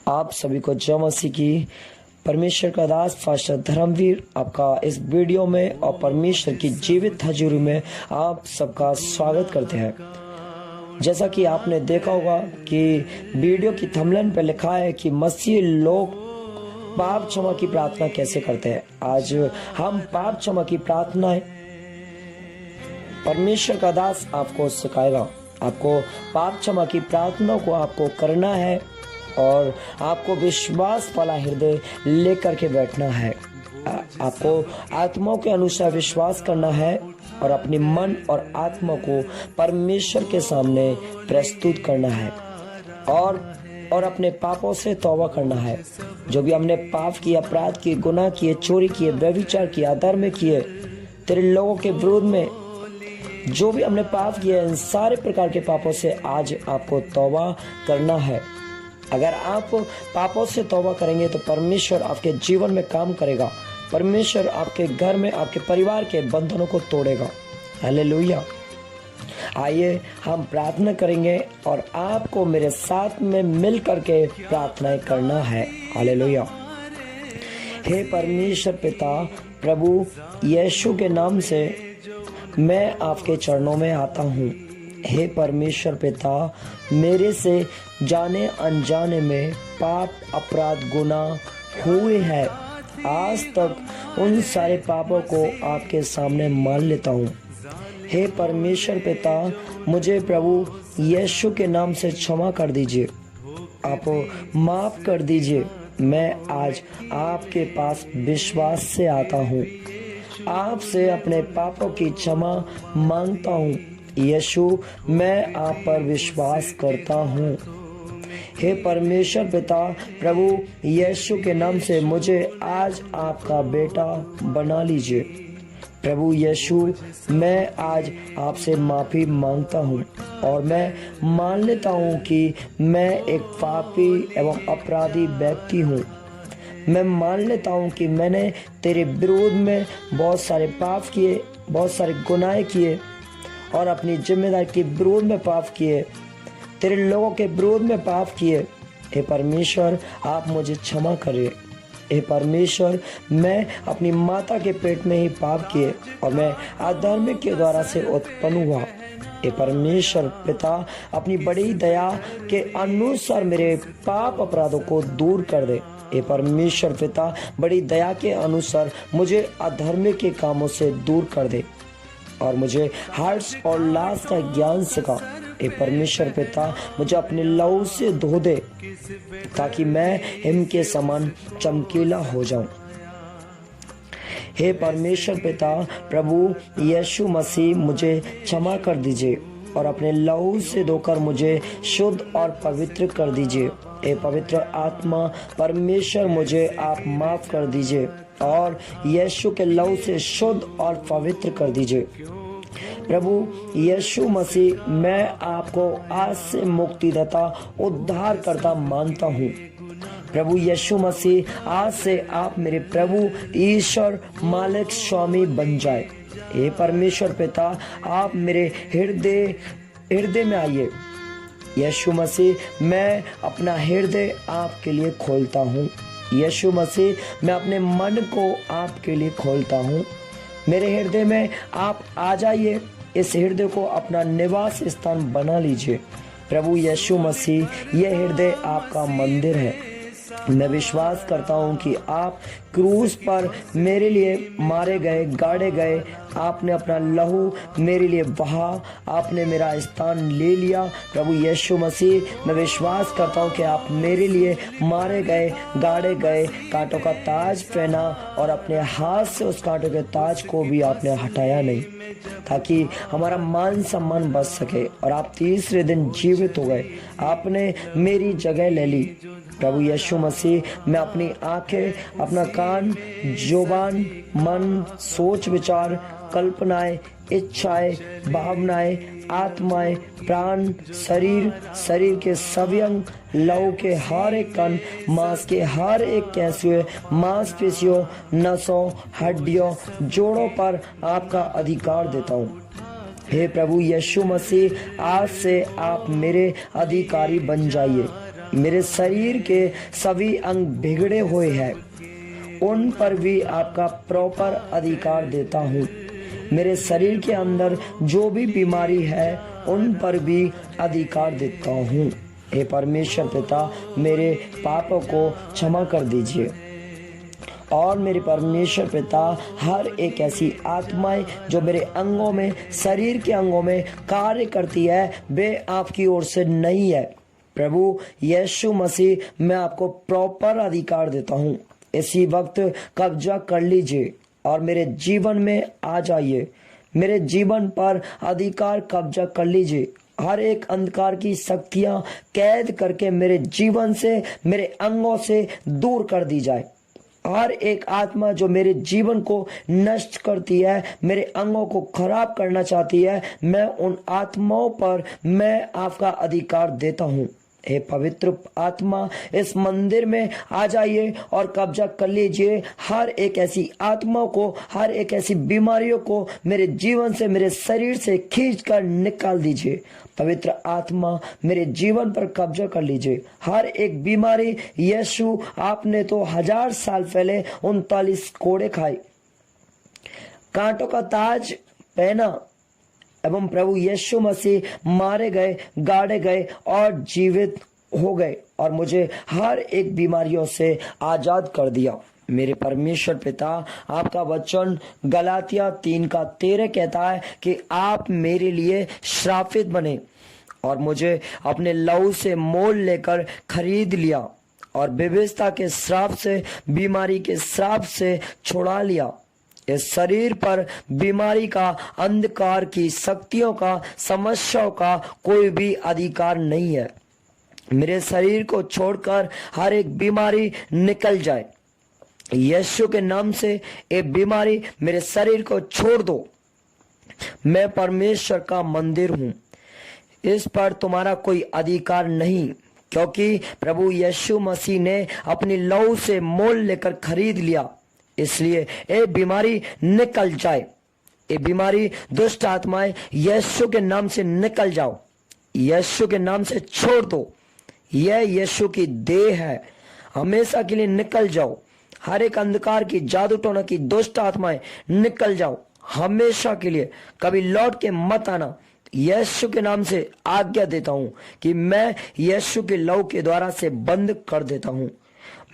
आप सभी को जय मसीह की। परमेश्वर का दास पास्टर धर्मवीर आपका इस वीडियो में और परमेश्वर की जीवित हजूरी में आप सबका स्वागत करते हैं। जैसा कि आपने देखा होगा कि वीडियो की थंबनेल पर लिखा है कि मसीह लोग पाप क्षमा की प्रार्थना कैसे करते हैं। आज हम पाप क्षमा की प्रार्थना परमेश्वर का दास आपको सिखाएगा। आपको पाप क्षमा की प्रार्थना को आपको करना है और आपको विश्वास वाला हृदय लेकर के बैठना है। आपको आत्माओं के अनुसार विश्वास करना है और अपने मन और आत्मा को परमेश्वर के सामने प्रस्तुत करना है और अपने पापों से तौबा करना है। जो भी हमने पाप किए, अपराध किए, गुनाह किए, चोरी किए, व्यभिचार किए, अधर्म किए, तेरे लोगों के विरोध में जो भी हमने पाप किए, इन सारे प्रकार के पापों से आज आपको तौबा करना है। अगर आप पापों से तौबा करेंगे तो परमेश्वर आपके जीवन में काम करेगा। परमेश्वर आपके घर में, आपके परिवार के बंधनों को तोड़ेगा। हालेलुया। आइए हम प्रार्थना करेंगे और आपको मेरे साथ में मिल करके प्रार्थनाएं करना है। हालेलुया। हे परमेश्वर पिता, प्रभु यीशु के नाम से मैं आपके चरणों में आता हूँ। हे परमेश्वर पिता, मेरे से जाने अनजाने में पाप, अपराध, गुनाह हुए हैं। आज तक उन सारे पापों को आपके सामने मान लेता हूँ। हे परमेश्वर पिता, मुझे प्रभु यीशु के नाम से क्षमा कर दीजिए। आप माफ कर दीजिए। मैं आज आपके पास विश्वास से आता हूँ। आपसे अपने पापों की क्षमा मांगता हूँ। यीशु, मैं आप पर विश्वास करता हूँ। हे परमेश्वर पिता, प्रभु यीशु के नाम से मुझे आज आपका बेटा बना लीजिए। प्रभु यीशु, मैं आज आपसे माफ़ी मांगता हूँ और मैं मान लेता हूँ कि मैं एक पापी एवं अपराधी व्यक्ति हूँ। मैं मान लेता हूँ कि मैंने तेरे विरोध में बहुत सारे पाप किए, बहुत सारे गुनाह किए और अपनी जिम्मेदारी के विरोध में पाप किए, तेरे लोगों के विरोध में पाप किए। हे परमेश्वर, आप मुझे क्षमा करिए। हे परमेश्वर, मैं अपनी माता के पेट में ही पाप किए और मैं अधर्म के द्वारा से उत्पन्न हुआ। हे परमेश्वर पिता, अपनी बड़ी दया के अनुसार मेरे पाप अपराधों को दूर कर दे। हे परमेश्वर पिता, बड़ी दया के अनुसार मुझे अधर्म के कामों से दूर कर दे और मुझे हर्ष और लाज का ज्ञान सिखा। हे परमेश्वर पिता, मुझे अपने लहू से धो दे ताकि मैं हिम के समान चमकीला हो जाऊं। हे परमेश्वर पिता, प्रभु यीशु मसीह, मुझे क्षमा कर दीजिए और अपने लहू से धोकर मुझे शुद्ध और पवित्र कर दीजिए। हे पवित्र आत्मा परमेश्वर, मुझे आप माफ कर दीजिए और यीशु के लहू से शुद्ध और पवित्र कर दीजिए। प्रभु यीशु मसीह, मैं आपको आज से मुक्तिदाता, उद्धार करता मानता हूँ। प्रभु यीशु मसीह, आज से आप मेरे प्रभु, ईश्वर, मालिक, स्वामी बन जाए। हे परमेश्वर पिता, आप मेरे हृदय में आइए। यीशु मसीह, मैं अपना हृदय आपके लिए खोलता हूँ। यीशु मसीह, मैं अपने मन को आपके लिए खोलता हूँ। मेरे हृदय में आप आ जाइए। इस हृदय को अपना निवास स्थान बना लीजिए। प्रभु यीशु मसीह, यह हृदय आपका मंदिर है। मैं विश्वास करता हूँ कि आप क्रूस पर मेरे लिए मारे गए, गाड़े गए। आपने अपना लहू मेरे लिए बहा, आपने मेरा स्थान ले लिया। प्रभु यीशु मसीह, मैं विश्वास करता हूँ कि आप मेरे लिए मारे गए, गाड़े गए, कांटों का ताज पहना और अपने हाथ से उस कांटों के ताज को भी आपने हटाया नहीं, ताकि हमारा मान सम्मान बच सके। और आप तीसरे दिन जीवित हो गए, आपने मेरी जगह ले ली। प्रभु यीशु मसीह, मैं अपनी आंखें, अपना कान, जुबान, मन, सोच, विचार, कल्पनाएं, इच्छाएं, भावनाएं, आत्माएं, प्राण, शरीर के सभी अंग, लहू के हर एक कण, मांस के हर एक कैंसुए, मांसपेशियों, नसों, हड्डियों, जोड़ों पर आपका अधिकार देता हूँ। हे प्रभु यीशु मसीह, आज से आप मेरे अधिकारी बन जाइए। मेरे शरीर के सभी अंग बिगड़े हुए हैं, उन पर भी आपका प्रॉपर अधिकार देता हूँ। मेरे शरीर के अंदर जो भी बीमारी है उन पर भी अधिकार देता हूँ। हे परमेश्वर पिता, मेरे पापों को क्षमा कर दीजिए और मेरे परमेश्वर पिता, हर एक ऐसी आत्माएं जो मेरे अंगों में, शरीर के अंगों में कार्य करती है, वे आपकी ओर से नहीं है। प्रभु यीशु मसीह, मैं आपको प्रॉपर अधिकार देता हूँ। इसी वक्त कब्जा कर लीजिए और मेरे जीवन में आ जाइए। मेरे जीवन पर अधिकार कब्जा कर लीजिए। हर एक अंधकार की शक्तियां कैद करके मेरे जीवन से, मेरे अंगों से दूर कर दी जाए। हर एक आत्मा जो मेरे जीवन को नष्ट करती है, मेरे अंगों को खराब करना चाहती है, मैं उन आत्माओं पर मैं आपका अधिकार देता हूँ। हे पवित्र आत्मा, इस मंदिर में आ जाइए और कब्जा कर लीजिए। हर एक ऐसी आत्माओं को, हर एक ऐसी बीमारियों को मेरे जीवन से, मेरे शरीर से खींच कर निकाल दीजिए। पवित्र आत्मा, मेरे जीवन पर कब्जा कर लीजिए। हर एक बीमारी, यीशु, आपने तो 1000 साल पहले 39 कोड़े खाए, कांटों का ताज पहना एवं प्रभु यीशु मसीह मारे गए, गाड़े गए और जीवित हो गए और मुझे हर एक बीमारियों से आजाद कर दिया। मेरे परमेश्वर पिता, आपका वचन गलातिया 3:13 कहता है कि आप मेरे लिए श्रापित बने और मुझे अपने लहू से मोल लेकर खरीद लिया और विभत्सता के श्राप से, बीमारी के श्राप से छुड़ा लिया। इस शरीर पर बीमारी का, अंधकार की शक्तियों का, समस्याओं का कोई भी अधिकार नहीं है। मेरे शरीर को छोड़कर हर एक बीमारी निकल जाए। यीशु के नाम से ये बीमारी मेरे शरीर को छोड़ दो। मैं परमेश्वर का मंदिर हूँ, इस पर तुम्हारा कोई अधिकार नहीं, क्योंकि प्रभु यीशु मसीह ने अपनी लहू से मोल लेकर खरीद लिया। इसलिए ये बीमारी निकल जाए। ये बीमारी, दुष्ट आत्माएं, यीशु के नाम से निकल जाओ। यीशु के नाम से छोड़ दो। यह यीशु की देह है, हमेशा के लिए निकल जाओ। हर एक अंधकार की, जादू टोना की दुष्ट आत्माएं निकल जाओ हमेशा के लिए, कभी लौट के मत आना। यीशु के नाम से आज्ञा देता हूं कि मैं यीशु के लहू के द्वारा से बंद कर देता हूं।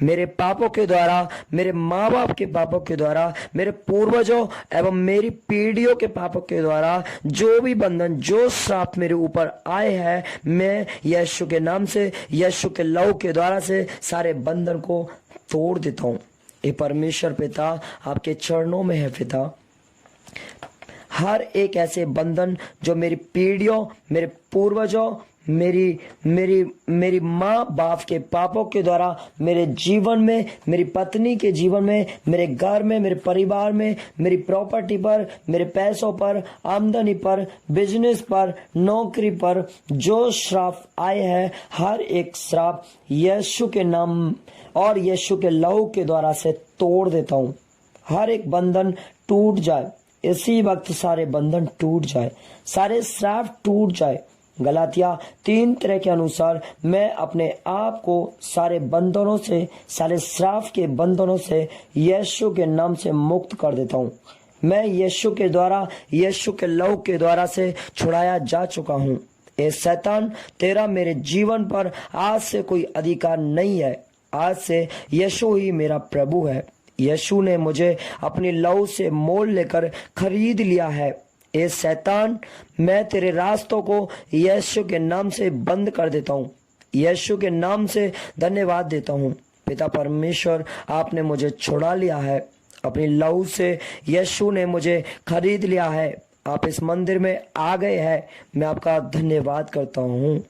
मेरे पापों के द्वारा, मेरे माँ बाप के पापों के द्वारा, मेरे पूर्वजों एवं मेरी पीढ़ियों के पापों के द्वारा जो भी बंधन, जो श्राप मेरे ऊपर आए हैं, मैं यीशु के नाम से, यीशु के लहू के द्वारा से सारे बंधन को तोड़ देता हूँ। ये परमेश्वर पिता, आपके चरणों में है पिता। हर एक ऐसे बंधन जो मेरी पीढ़ियों, मेरे पूर्वजों, मेरी माँ बाप के पापों के द्वारा मेरे जीवन में, मेरी पत्नी के जीवन में, मेरे घर में, मेरे परिवार में, मेरी प्रॉपर्टी पर, मेरे पैसों पर, आमदनी पर, बिजनेस पर, नौकरी पर जो श्राप आए हैं, हर एक श्राप यीशु के नाम और यीशु के लहू के द्वारा से तोड़ देता हूँ। हर एक बंधन टूट जाए। इसी वक्त सारे बंधन टूट जाए, सारे श्राप टूट जाए। गलातिया 3:13 के अनुसार मैं अपने आप को सारे बंधनों से, सारे श्राप के बंधनों से यीशु के नाम से मुक्त कर देता हूँ। मैं यीशु के द्वारा, यीशु के लहू के द्वारा से छुड़ाया जा चुका हूँ। ए शैतान, तेरा मेरे जीवन पर आज से कोई अधिकार नहीं है। आज से यीशु ही मेरा प्रभु है। यीशु ने मुझे अपनी लहू से मोल लेकर खरीद लिया है। ए शैतान, मैं तेरे रास्तों को यीशु के नाम से बंद कर देता हूँ। यीशु के नाम से धन्यवाद देता हूँ। पिता परमेश्वर, आपने मुझे छुड़ा लिया है अपनी लहू से। यीशु ने मुझे खरीद लिया है। आप इस मंदिर में आ गए हैं। मैं आपका धन्यवाद करता हूँ,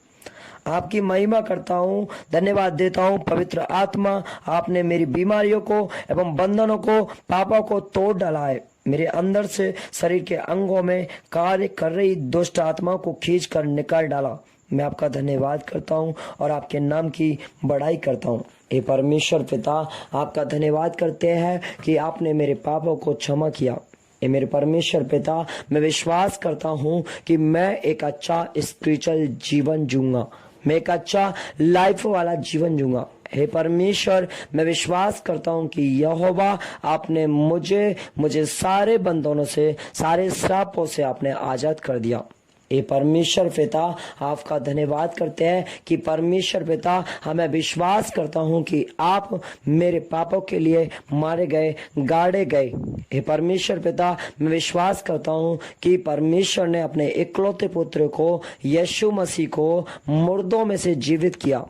आपकी महिमा करता हूँ, धन्यवाद देता हूँ। पवित्र आत्मा, आपने मेरी बीमारियों को एवं बंधनों को, पापों को तोड़ डाला है। मेरे अंदर से शरीर के अंगों में कार्य कर रही दुष्ट आत्माओं को खींच कर निकाल डाला। मैं आपका धन्यवाद करता हूँ और आपके नाम की बड़ाई करता हूँ। हे परमेश्वर पिता, आपका धन्यवाद करते हैं कि आपने मेरे पापों को क्षमा किया। ये मेरे परमेश्वर पिता, मैं विश्वास करता हूँ कि मैं एक अच्छा स्पिरिचुअल जीवन जीऊंगा। मैं एक अच्छा लाइफ वाला जीवन जीऊंगा। हे परमेश्वर, मैं विश्वास करता हूँ कि यहोवा आपने मुझे सारे बंधनों से, सारे श्रापों से आपने आजाद कर दिया। ये परमेश्वर पिता, आपका धन्यवाद करते हैं कि परमेश्वर पिता, हमें विश्वास करता हूँ कि आप मेरे पापों के लिए मारे गए, गाड़े गए। हे परमेश्वर पिता, मैं विश्वास करता हूँ कि परमेश्वर ने अपने इकलौते पुत्र को, यीशु मसीह को मुर्दों में से जीवित किया।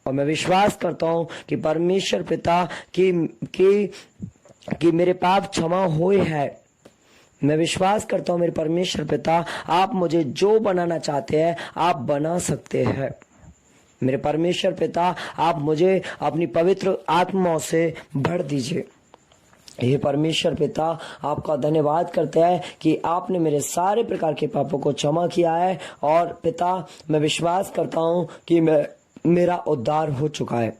और मैं विश्वास करता हूँ कि परमेश्वर पिता कि मेरे पाप क्षमा हुए हैं। मैं विश्वास करता हूँ मेरे परमेश्वर पिता, आप मुझे जो बनाना चाहते हैं आप बना सकते हैं। मेरे परमेश्वर पिता, आप मुझे अपनी पवित्र आत्माओं से भर दीजिए। ये परमेश्वर पिता, आपका धन्यवाद करते हैं कि आपने मेरे सारे प्रकार के पापों को क्षमा किया है। और पिता, मैं विश्वास करता हूँ कि मेरा उद्धार हो चुका है।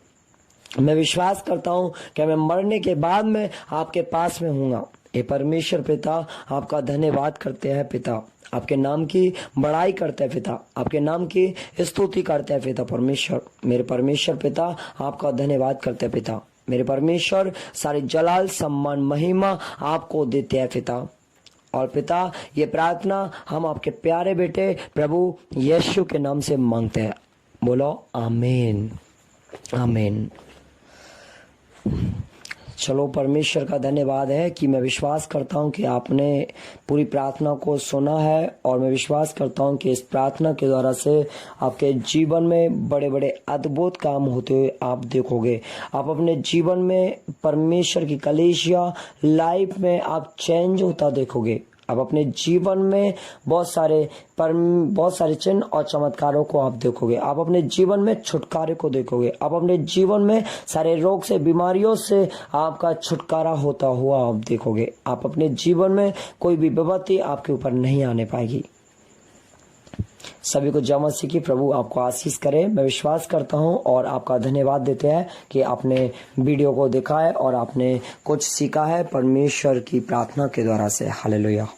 मैं विश्वास करता हूँ कि मैं मरने के बाद में आपके पास में हूँगा। हे परमेश्वर पिता, आपका धन्यवाद करते हैं पिता, आपके नाम की बड़ाई करते हैं पिता, आपके नाम की स्तुति करते हैं पिता परमेश्वर। मेरे परमेश्वर पिता, आपका धन्यवाद करते हैं पिता। मेरे परमेश्वर, सारी जलाल, सम्मान, महिमा आपको देते हैं पिता। और पिता, ये प्रार्थना हम आपके प्यारे बेटे प्रभु यीशु के नाम से मांगते हैं। बोलो आमीन, आमीन। चलो, परमेश्वर का धन्यवाद है कि मैं विश्वास करता हूं कि आपने पूरी प्रार्थना को सुना है। और मैं विश्वास करता हूं कि इस प्रार्थना के द्वारा से आपके जीवन में बड़े बड़े अद्भुत काम होते हुए आप देखोगे। आप अपने जीवन में परमेश्वर की कलीसिया लाइफ में आप चेंज होता देखोगे। आप अपने जीवन में बहुत सारे चिन्ह और चमत्कारों को आप देखोगे। आप अपने जीवन में छुटकारे को देखोगे। आप अपने जीवन में सारे रोग से, बीमारियों से आपका छुटकारा होता हुआ आप देखोगे। आप अपने जीवन में कोई भी विपत्ति आपके ऊपर नहीं आने पाएगी। सभी को जय मसीह की प्रभु आपको आशीष करे। मैं विश्वास करता हूं और आपका धन्यवाद देते हैं कि आपने वीडियो को देखा है और आपने कुछ सीखा है परमेश्वर की प्रार्थना के द्वारा से। हालेलुया।